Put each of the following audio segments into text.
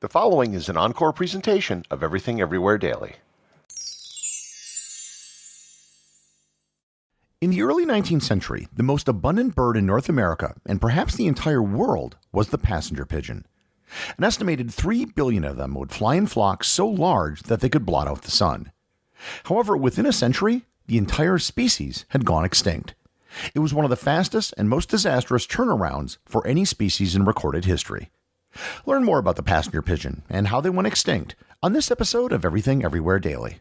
The following is an encore presentation of Everything Everywhere Daily. In the early 19th century, the most abundant bird in North America, and perhaps the entire world, was the passenger pigeon. An estimated 3 billion of them would fly in flocks so large that they could blot out the sun. However, within a century, the entire species had gone extinct. It was one of the fastest and most disastrous turnarounds for any species in recorded history. Learn more about the passenger pigeon and how they went extinct on this episode of Everything Everywhere Daily.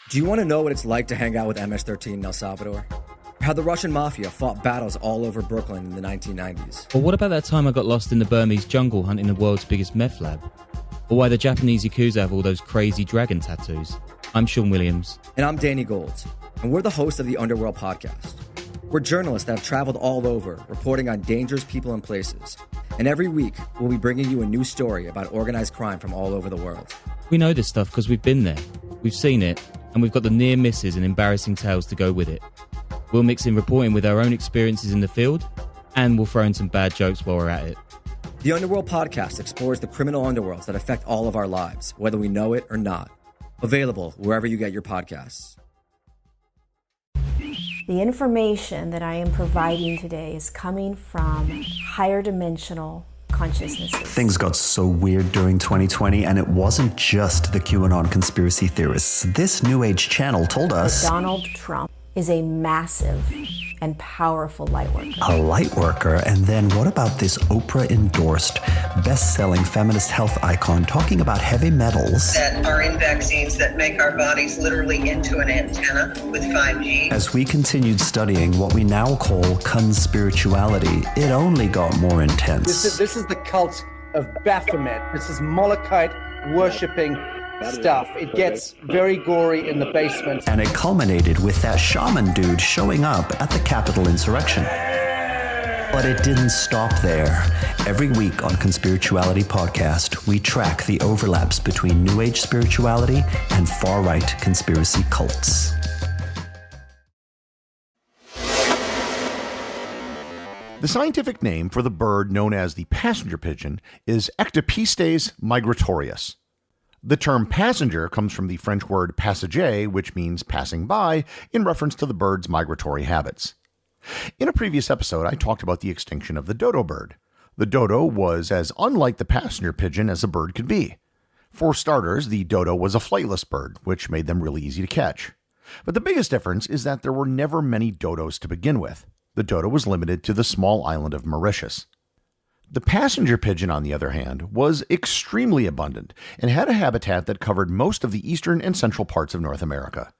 Do you want to know what it's like to hang out with MS-13 in El Salvador? How the Russian mafia fought battles all over Brooklyn in the 1990s? Or what about that time I got lost in the Burmese jungle hunting the world's biggest meth lab? Or why the Japanese Yakuza have all those crazy dragon tattoos? I'm Sean Williams. And I'm Danny Gold, and we're the hosts of the Underworld podcast. We're journalists that have traveled all over, reporting on dangerous people and places. And every week, we'll be bringing you a new story about organized crime from all over the world. We know this stuff because we've been there, we've seen it, and we've got the near misses and embarrassing tales to go with it. We'll mix in reporting with our own experiences in the field, and we'll throw in some bad jokes while we're at it. The Underworld podcast explores the criminal underworlds that affect all of our lives, whether we know it or not. Available wherever you get your podcasts. The information that I am providing today is coming from higher dimensional consciousnesses. Things got so weird during 2020, and it wasn't just the QAnon conspiracy theorists. This New Age channel told us that Donald Trump is a massive and powerful light worker. A light worker? And then what about this Oprah-endorsed, best-selling feminist health icon talking about heavy metals that are in vaccines that make our bodies literally into an antenna with 5G? As we continued studying what we now call conspirituality, it only got more intense. This is the cult of Baphomet. This is Molochite worshipping stuff. It gets very gory in the basement. And it culminated with that shaman dude showing up at the Capitol insurrection. But it didn't stop there. Every week on Conspirituality Podcast, we track the overlaps between New Age spirituality and far-right conspiracy cults. The scientific name for the bird known as the passenger pigeon is Ectopistes migratorius. The term passenger comes from the French word passager, which means passing by, in reference to the bird's migratory habits. In a previous episode, I talked about the extinction of the dodo bird. The dodo was as unlike the passenger pigeon as a bird could be. For starters, the dodo was a flightless bird, which made them really easy to catch. But the biggest difference is that there were never many dodos to begin with. The dodo was limited to the small island of Mauritius. The passenger pigeon, on the other hand, was extremely abundant and had a habitat that covered most of the eastern and central parts of North America.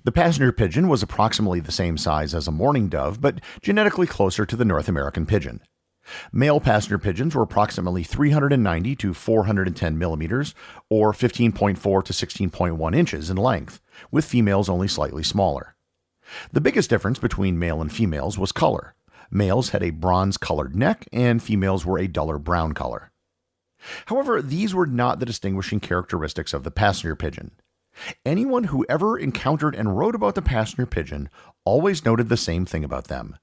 The passenger pigeon was approximately the same size as a mourning dove, but genetically closer to the North American pigeon. Male passenger pigeons were approximately 390 to 410 millimeters, or 15.4 to 16.1 inches in length, with females only slightly smaller. The biggest difference between male and females was color. Males had a bronze-colored neck, and females were a duller brown color. However, these were not the distinguishing characteristics of the passenger pigeon. Anyone who ever encountered and wrote about the passenger pigeon always noted the same thing about them.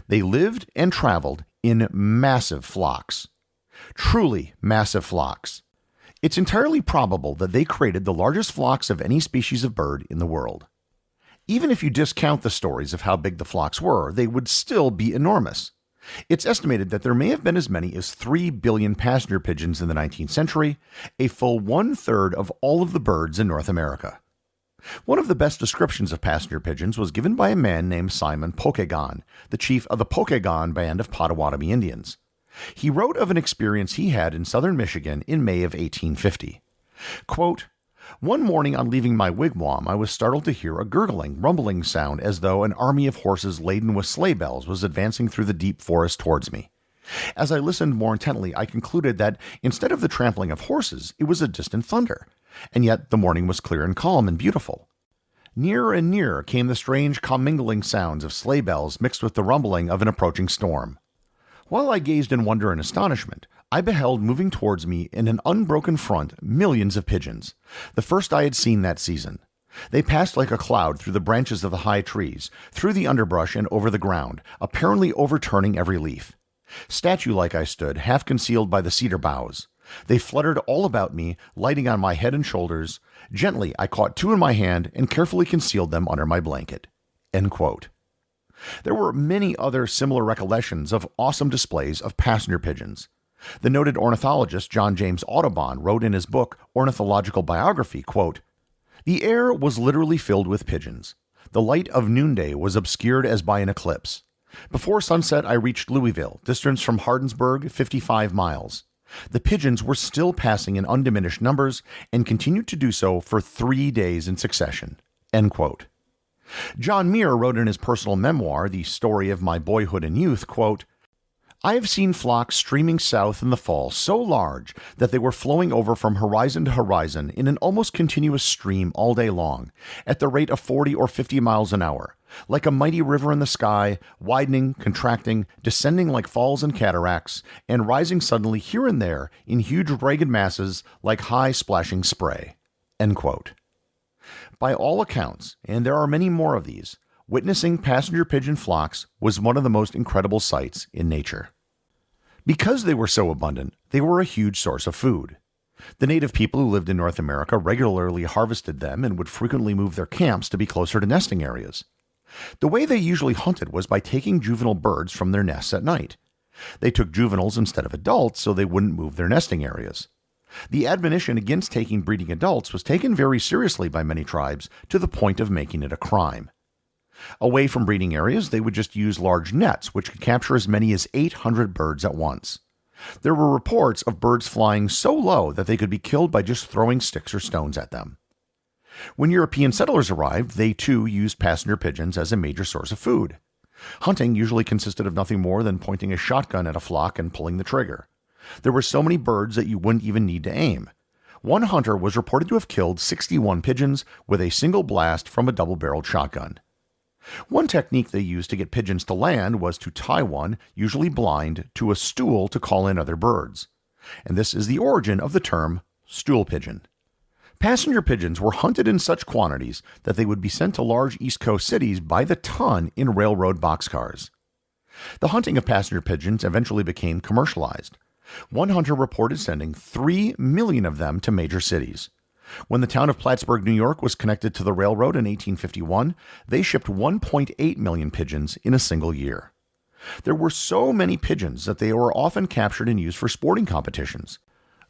They lived and traveled in massive flocks. Truly massive flocks. It's entirely probable that they created the largest flocks of any species of bird in the world. Even if you discount the stories of how big the flocks were, they would still be enormous. It's estimated that there may have been as many as 3 billion passenger pigeons in the 19th century, a full one-third of all of the birds in North America. One of the best descriptions of passenger pigeons was given by a man named Simon Pokagon, the chief of the Pokagon band of Potawatomi Indians. He wrote of an experience he had in southern Michigan in May of 1850. Quote, "One morning on leaving my wigwam, I was startled to hear a gurgling, rumbling sound as though an army of horses laden with sleigh bells was advancing through the deep forest towards me. As I listened more intently, I concluded that instead of the trampling of horses, it was a distant thunder, and yet the morning was clear and calm and beautiful. Nearer and nearer came the strange commingling sounds of sleigh bells mixed with the rumbling of an approaching storm. While I gazed in wonder and astonishment, I beheld moving towards me in an unbroken front millions of pigeons, the first I had seen that season. They passed like a cloud through the branches of the high trees, through the underbrush and over the ground, apparently overturning every leaf. Statue-like I stood, half concealed by the cedar boughs. They fluttered all about me, lighting on my head and shoulders. Gently, I caught 2 in my hand and carefully concealed them under my blanket." End quote. There were many other similar recollections of awesome displays of passenger pigeons. The noted ornithologist John James Audubon wrote in his book Ornithological Biography, quote, "The air was literally filled with pigeons. The light of noonday was obscured as by an eclipse. Before sunset, I reached Louisville, distance from Hardinsburg 55 miles. The pigeons were still passing in undiminished numbers and continued to do so for 3 days in succession." End quote. John Muir wrote in his personal memoir, The Story of My Boyhood and Youth, quote, "I have seen flocks streaming south in the fall so large that they were flowing over from horizon to horizon in an almost continuous stream all day long, at the rate of 40 or 50 miles an hour, like a mighty river in the sky, widening, contracting, descending like falls and cataracts, and rising suddenly here and there in huge ragged masses like high splashing spray." End quote. By all accounts, and there are many more of these, witnessing passenger pigeon flocks was one of the most incredible sights in nature. Because they were so abundant, they were a huge source of food. The native people who lived in North America regularly harvested them and would frequently move their camps to be closer to nesting areas. The way they usually hunted was by taking juvenile birds from their nests at night. They took juveniles instead of adults so they wouldn't move their nesting areas. The admonition against taking breeding adults was taken very seriously by many tribes to the point of making it a crime. Away from breeding areas, they would just use large nets, which could capture as many as 800 birds at once. There were reports of birds flying so low that they could be killed by just throwing sticks or stones at them. When European settlers arrived, they too used passenger pigeons as a major source of food. Hunting usually consisted of nothing more than pointing a shotgun at a flock and pulling the trigger. There were so many birds that you wouldn't even need to aim. One hunter was reported to have killed 61 pigeons with a single blast from a double-barreled shotgun. One technique they used to get pigeons to land was to tie one, usually blind, to a stool to call in other birds. And this is the origin of the term stool pigeon. Passenger pigeons were hunted in such quantities that they would be sent to large East Coast cities by the ton in railroad boxcars. The hunting of passenger pigeons eventually became commercialized. One hunter reported sending 3 million of them to major cities. When the town of Plattsburgh, New York was connected to the railroad in 1851, they shipped 1.8 million pigeons in a single year. There were so many pigeons that they were often captured and used for sporting competitions.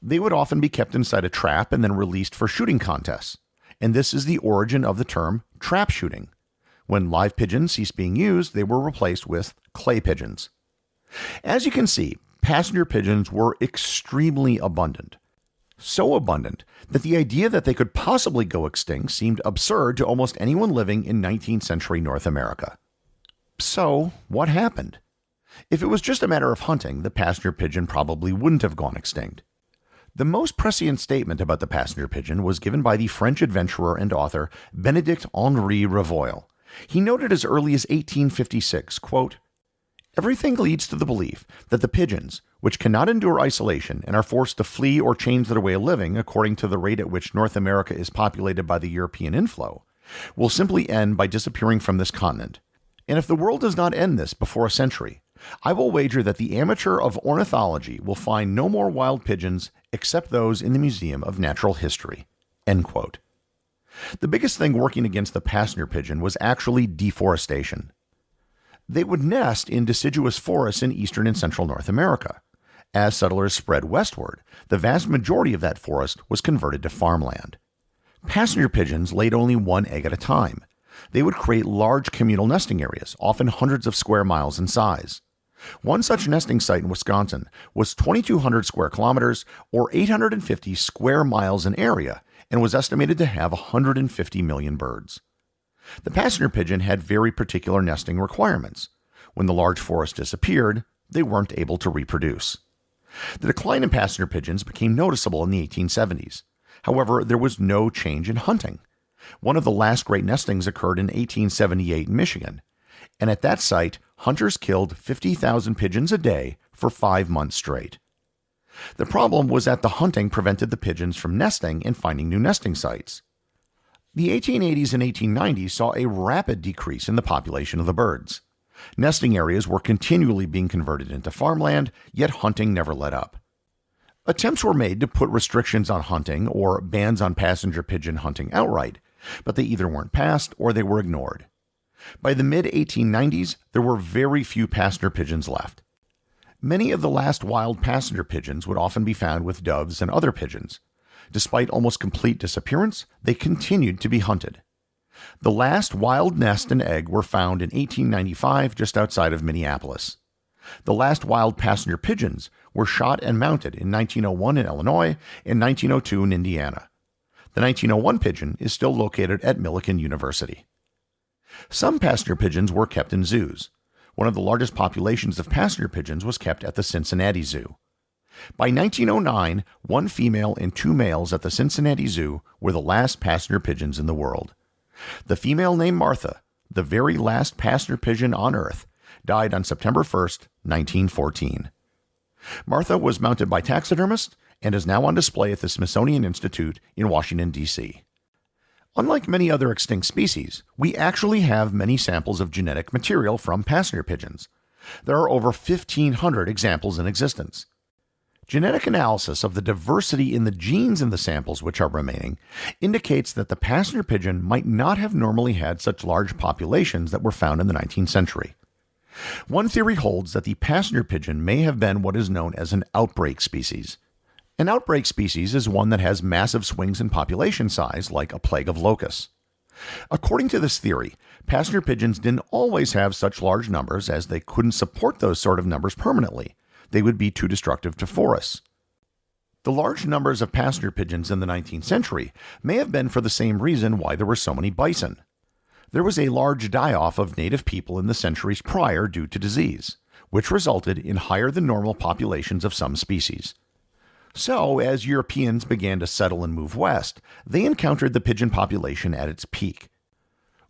They would often be kept inside a trap and then released for shooting contests. And this is the origin of the term trap shooting. When live pigeons ceased being used, they were replaced with clay pigeons. As you can see, passenger pigeons were extremely abundant. So abundant that the idea that they could possibly go extinct seemed absurd to almost anyone living in 19th century North America. So, what happened? If it was just a matter of hunting, the passenger pigeon probably wouldn't have gone extinct. The most prescient statement about the passenger pigeon was given by the French adventurer and author Benedict-Henri Revoil. He noted as early as 1856, quote, "Everything leads to the belief that the pigeons, which cannot endure isolation and are forced to flee or change their way of living according to the rate at which North America is populated by the European inflow, will simply end by disappearing from this continent. And if the world does not end this before a century, I will wager that the amateur of ornithology will find no more wild pigeons except those in the Museum of Natural History." End quote. The biggest thing working against the passenger pigeon was actually deforestation. They would nest in deciduous forests in eastern and central North America. As settlers spread westward, the vast majority of that forest was converted to farmland. Passenger pigeons laid only one egg at a time. They would create large communal nesting areas, often hundreds of square miles in size. One such nesting site in Wisconsin was 2,200 square kilometers, or 850 square miles in area, and was estimated to have 150 million birds. The passenger pigeon had very particular nesting requirements. When the large forest disappeared, they weren't able to reproduce. The decline in passenger pigeons became noticeable in the 1870s. However, there was no change in hunting. One of the last great nestings occurred in 1878 in Michigan, and at that site, hunters killed 50,000 pigeons a day for 5 months straight. The problem was that the hunting prevented the pigeons from nesting and finding new nesting sites. The 1880s and 1890s saw a rapid decrease in the population of the birds. Nesting areas were continually being converted into farmland, yet hunting never let up. Attempts were made to put restrictions on hunting or bans on passenger pigeon hunting outright, but they either weren't passed or they were ignored. By the mid-1890s, there were very few passenger pigeons left. Many of the last wild passenger pigeons would often be found with doves and other pigeons. Despite almost complete disappearance, they continued to be hunted. The last wild nest and egg were found in 1895 just outside of Minneapolis. The last wild passenger pigeons were shot and mounted in 1901 in Illinois and 1902 in Indiana. The 1901 pigeon is still located at Millikan University. Some passenger pigeons were kept in zoos. One of the largest populations of passenger pigeons was kept at the Cincinnati Zoo. By 1909, one female and two males at the Cincinnati Zoo were the last passenger pigeons in the world. The female named Martha, the very last passenger pigeon on Earth, died on September 1st, 1914. Martha was mounted by taxidermists and is now on display at the Smithsonian Institute in Washington, D.C. Unlike many other extinct species, we actually have many samples of genetic material from passenger pigeons. There are over 1,500 examples in existence. Genetic analysis of the diversity in the genes in the samples which are remaining indicates that the passenger pigeon might not have normally had such large populations that were found in the 19th century. One theory holds that the passenger pigeon may have been what is known as an outbreak species. An outbreak species is one that has massive swings in population size, like a plague of locusts. According to this theory, passenger pigeons didn't always have such large numbers as they couldn't support those sort of numbers permanently. They would be too destructive to forests. The large numbers of passenger pigeons in the 19th century may have been for the same reason why there were so many bison. There was a large die-off of native people in the centuries prior due to disease, which resulted in higher than normal populations of some species. So, as Europeans began to settle and move west, they encountered the pigeon population at its peak.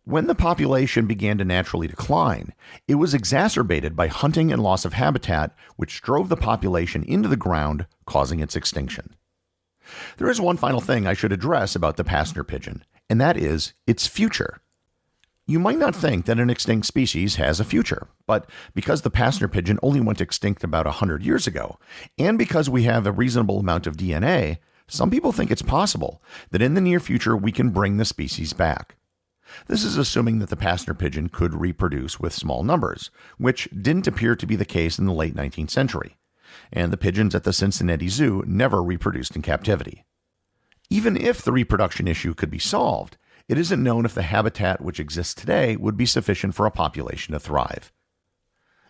When the population began to naturally decline, it was exacerbated by hunting and loss of habitat, which drove the population into the ground, causing its extinction. There is one final thing I should address about the passenger pigeon, and that is its future. You might not think that an extinct species has a future, but because the passenger pigeon only went extinct about 100 years ago, and because we have a reasonable amount of DNA, some people think it's possible that in the near future we can bring the species back. This is assuming that the passenger pigeon could reproduce with small numbers, which didn't appear to be the case in the late 19th century, and the pigeons at the Cincinnati Zoo never reproduced in captivity. Even if the reproduction issue could be solved, it isn't known if the habitat which exists today would be sufficient for a population to thrive.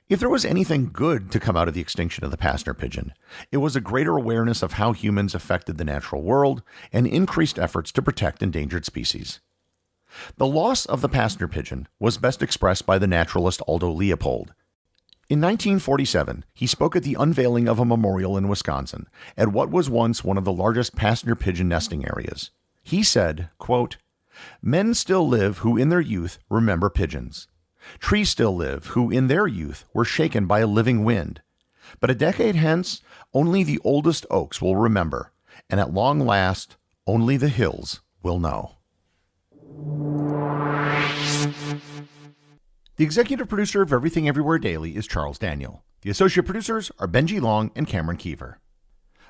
If there was anything good to come out of the extinction of the passenger pigeon, it was a greater awareness of how humans affected the natural world and increased efforts to protect endangered species. The loss of the passenger pigeon was best expressed by the naturalist Aldo Leopold. In 1947, he spoke at the unveiling of a memorial in Wisconsin at what was once one of the largest passenger pigeon nesting areas. He said, quote, "Men still live who in their youth remember pigeons. Trees still live who in their youth were shaken by a living wind. But a decade hence, only the oldest oaks will remember, and at long last, only the hills will know." The executive producer of Everything Everywhere Daily is Charles Daniel. The associate producers are Benji Long and Cameron Kieffer.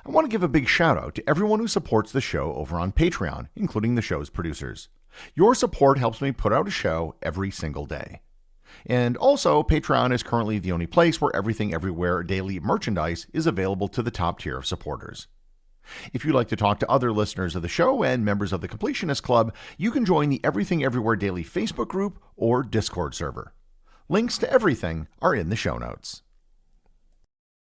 I want to give a big shout out to everyone who supports the show over on Patreon, including the show's producers. Your support helps me put out a show every single day. And also, Patreon is currently the only place where Everything Everywhere Daily merchandise is available to the top tier of supporters. If you'd like to talk to other listeners of the show and members of the Completionist Club, you can join the Everything Everywhere Daily Facebook group or Discord server. Links to everything are in the show notes.